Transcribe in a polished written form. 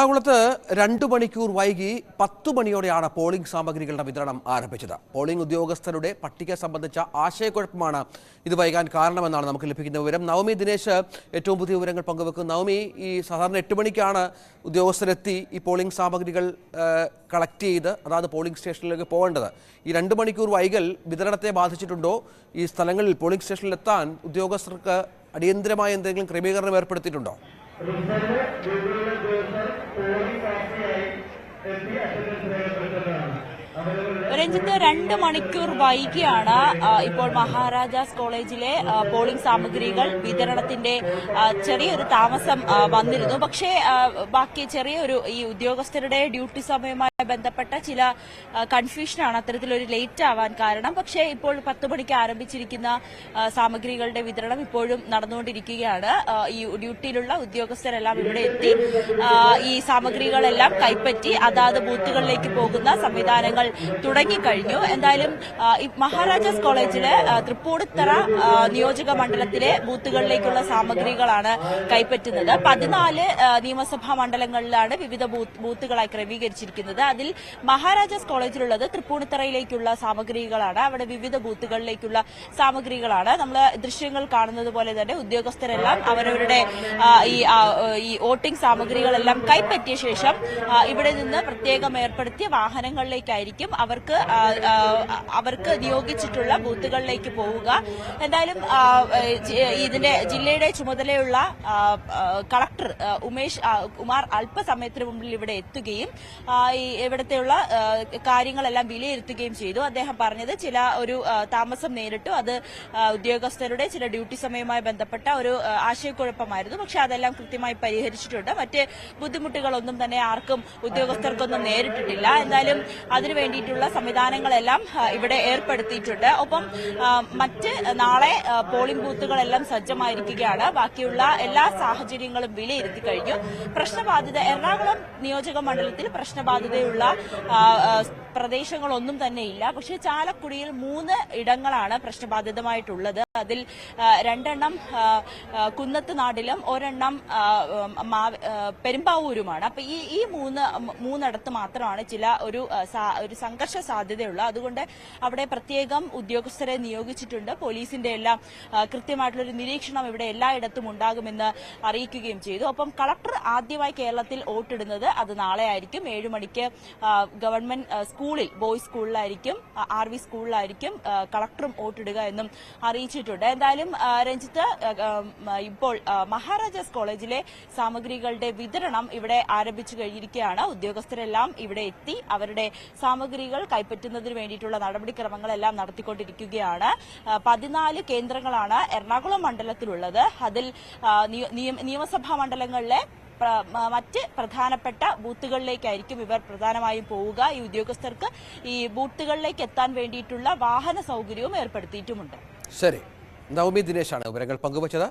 എറണാകുളത്ത് 2 മണിക്കൂർ വൈകി 10 മണിയോടെയാണ് പോളിംഗ് സാമഗ്രികളുടെ വിതരണം ആരംഭിച്ചത്. പോളിംഗ് ഉദ്യോഗസ്ഥരുടെ പട്ടിക സംബന്ധിച്ച ആശയക്കുഴപ്പമാണ് ഇത് വൈകാൻ കാരണമെന്നാണ് നമുക്ക് ലഭിക്കുന്ന വിവരം. നവമി ദിനേശ് ഏറ്റവും പുതിയ വിവരങ്ങൾ പങ്കുവെക്കും. നവമി, ഈ സാധാരണ 8 മണിക്കാണ് ഉദ്യോഗസ്ഥരെത്തി ഈ പോളിംഗ് സാമഗ്രികൾ കളക്ട് ചെയ്ത് അതായത് പോളിംഗ് സ്റ്റേഷനിലേക്ക് പോകേണ്ടത്. ഈ 2 മണിക്കൂർ വൈകൽ വിതരണത്തെ ബാധിച്ചിട്ടുണ്ടോ? ഈ സ്ഥലങ്ങളിൽ പോളിംഗ് സ്റ്റേഷനിൽ എത്താൻ ഉദ്യോഗസ്ഥർക്ക് അടിയന്തരമായ എന്തെങ്കിലും ക്രമീകരണം ഏർപ്പെടുത്തിയിട്ടുണ്ടോ? രഞ്ജിത്ത്, 2 മണിക്കൂർ വൈകിയാണ് ഇപ്പോൾ മഹാരാജാസ് കോളേജിലെ പോളിംഗ് സാമഗ്രികൾ വിതരണത്തിന്റെ ചെറിയൊരു താമസം വന്നിരുന്നു. പക്ഷേ ബാക്കി ചെറിയൊരു ഈ ഉദ്യോഗസ്ഥരുടെ ഡ്യൂട്ടി സമയവുമായി ബന്ധപ്പെട്ട ചില കൺഫ്യൂഷനാണ് അത്തരത്തിലൊരു ലേറ്റ് ആവാൻ കാരണം. പക്ഷേ ഇപ്പോൾ 10 മണിക്ക് ആരംഭിച്ചിരിക്കുന്ന സാമഗ്രികളുടെ വിതരണം ഇപ്പോഴും നടന്നുകൊണ്ടിരിക്കുകയാണ്. ഈ ഡ്യൂട്ടിയിലുള്ള ഉദ്യോഗസ്ഥരെല്ലാം ഇവിടെ എത്തി ഈ സാമഗ്രികളെല്ലാം കൈപ്പറ്റി അതാത് ബൂത്തുകളിലേക്ക് പോകുന്ന സംവിധാനങ്ങൾ തുടങ്ങിക്കഴിഞ്ഞു. എന്തായാലും മഹാരാജാസ് കോളേജിലെ തൃപ്പൂണിത്തറ നിയോജക മണ്ഡലത്തിലെ ബൂത്തുകളിലേക്കുള്ള സാമഗ്രികളാണ് കൈപ്പറ്റുന്നത്. 14 നിയമസഭാ മണ്ഡലങ്ങളിലാണ് വിവിധ ബൂത്തുകളായി ക്രമീകരിച്ചിരിക്കുന്നത്. അതിൽ മഹാരാജാസ് കോളേജിലുള്ളത് തൃപ്പൂണിത്തറയിലേക്കുള്ള സാമഗ്രികളാണ്. അവിടെ വിവിധ ബൂത്തുകളിലേക്കുള്ള സാമഗ്രികളാണ്. നമ്മൾ ദൃശ്യങ്ങൾ കാണുന്നത് പോലെ തന്നെ ഉദ്യോഗസ്ഥരെല്ലാം അവരവരുടെ ഈ വോട്ടിംഗ് സാമഗ്രികളെല്ലാം കൈപ്പറ്റിയ ശേഷം ഇവിടെ നിന്ന് പ്രത്യേകം ഏർപ്പെടുത്തിയ വാഹനങ്ങളിലേക്കായിരിക്കും അവർക്ക് നിയോഗിച്ചിട്ടുള്ള ബൂത്തുകളിലേക്ക് പോവുക. എന്തായാലും ഇതിന്റെ ജില്ലയുടെ ചുമതലയുള്ള കളക്ടർ ഉമാർ അല്പസമയത്തിന് മുമ്പിൽ ഇവിടെ എത്തുകയും ഇവിടത്തെയുള്ള കാര്യങ്ങളെല്ലാം വിലയിരുത്തുകയും ചെയ്തു. അദ്ദേഹം പറഞ്ഞത് ചില ഒരു താമസം നേരിട്ടു. അത് ഉദ്യോഗസ്ഥരുടെ ചില ഡ്യൂട്ടി സമയവുമായി ബന്ധപ്പെട്ട ഒരു ആശയക്കുഴപ്പമായിരുന്നു. പക്ഷെ അതെല്ലാം കൃത്യമായി പരിഹരിച്ചിട്ടുണ്ട്. മറ്റ് ബുദ്ധിമുട്ടുകളൊന്നും തന്നെ ആർക്കും ഉദ്യോഗസ്ഥർക്കൊന്നും നേരിട്ടിട്ടില്ല. എന്തായാലും അതിനു വേണ്ടിയിട്ടുള്ള സംവിധാനങ്ങളെല്ലാം ഇവിടെ ഏർപ്പെടുത്തിയിട്ടുണ്ട്. ഒപ്പം മറ്റ് നാളെ പോളിംഗ് ബൂത്തുകളെല്ലാം സജ്ജമായിരിക്കുകയാണ്. ബാക്കിയുള്ള എല്ലാ സാഹചര്യങ്ങളും വിലയിരുത്തി കഴിഞ്ഞു. പ്രശ്നബാധിത എറണാകുളം നിയോജക മണ്ഡലത്തിൽ പ്രശ്നബാധിതയുള്ള പ്രദേശങ്ങളൊന്നും തന്നെ ഇല്ല. പക്ഷേ ചാലക്കുടിയിൽ 3 ഇടങ്ങളാണ് പ്രശ്നബാധിതമായിട്ടുള്ളത്. അതിൽ 2 എണ്ണം കുന്നത്ത് നാടിലും 1 എണ്ണം പെരുമ്പാവൂരുമാണ്. അപ്പൊ ഈ മൂന്നിടത്ത് മാത്രമാണ് ചില ഒരു സംഘർഷ സാധ്യതയുള്ള. അതുകൊണ്ട് അവിടെ പ്രത്യേകം ഉദ്യോഗസ്ഥരെ നിയോഗിച്ചിട്ടുണ്ട്. പോലീസിന്റെ എല്ലാം കൃത്യമായിട്ടുള്ളൊരു നിരീക്ഷണം ഇവിടെ എല്ലായിടത്തും ഉണ്ടാകുമെന്ന് അറിയിക്കുകയും ചെയ്തു. ഒപ്പം കളക്ടർ ആദ്യമായി കേരളത്തിൽ വോട്ടിടുന്നത് അത് നാളെ ആയിരിക്കും. 7 മണിക്ക് ഗവൺമെന്റ് സ്കൂളിൽ ബോയ്സ് സ്കൂളിലായിരിക്കും, RV സ്കൂളിലായിരിക്കും കളക്ടറും വോട്ടിടുക എന്നും അറിയിച്ചിട്ടുണ്ട്. എന്തായാലും രഞ്ജിത്ത്, ഇപ്പോൾ മഹാരാജാസ് കോളേജിലെ സാമഗ്രികളുടെ വിതരണം ഇവിടെ ആരംഭിച്ചു കഴിഞ്ഞിരിക്കുകയാണ്. ഉദ്യോഗസ്ഥരെല്ലാം ഇവിടെ എത്തി അവരുടെ സാമഗ്രികൾ കൈപ്പറ്റുന്നതിന് വേണ്ടിയിട്ടുള്ള നടപടിക്രമങ്ങളെല്ലാം നടത്തിക്കൊണ്ടിരിക്കുകയാണ്. 14 കേന്ദ്രങ്ങളാണ് എറണാകുളം മണ്ഡലത്തിലുള്ളത്. അതിൽ നിയമസഭാ മണ്ഡലങ്ങളിലെ മറ്റ് പ്രധാനപ്പെട്ട ബൂത്തുകളിലേക്കായിരിക്കും ഇവർ പ്രധാനമായും പോവുക. ഈ ഉദ്യോഗസ്ഥർക്ക് ഈ ബൂത്തുകളിലേക്ക് എത്താൻ വേണ്ടിയിട്ടുള്ള വാഹന സൗകര്യവും ഏർപ്പെടുത്തിയിട്ടുമുണ്ട്. ശരി, നവമി ദിനേശാണ് വിവരങ്ങൾ പങ്കുവച്ചത്.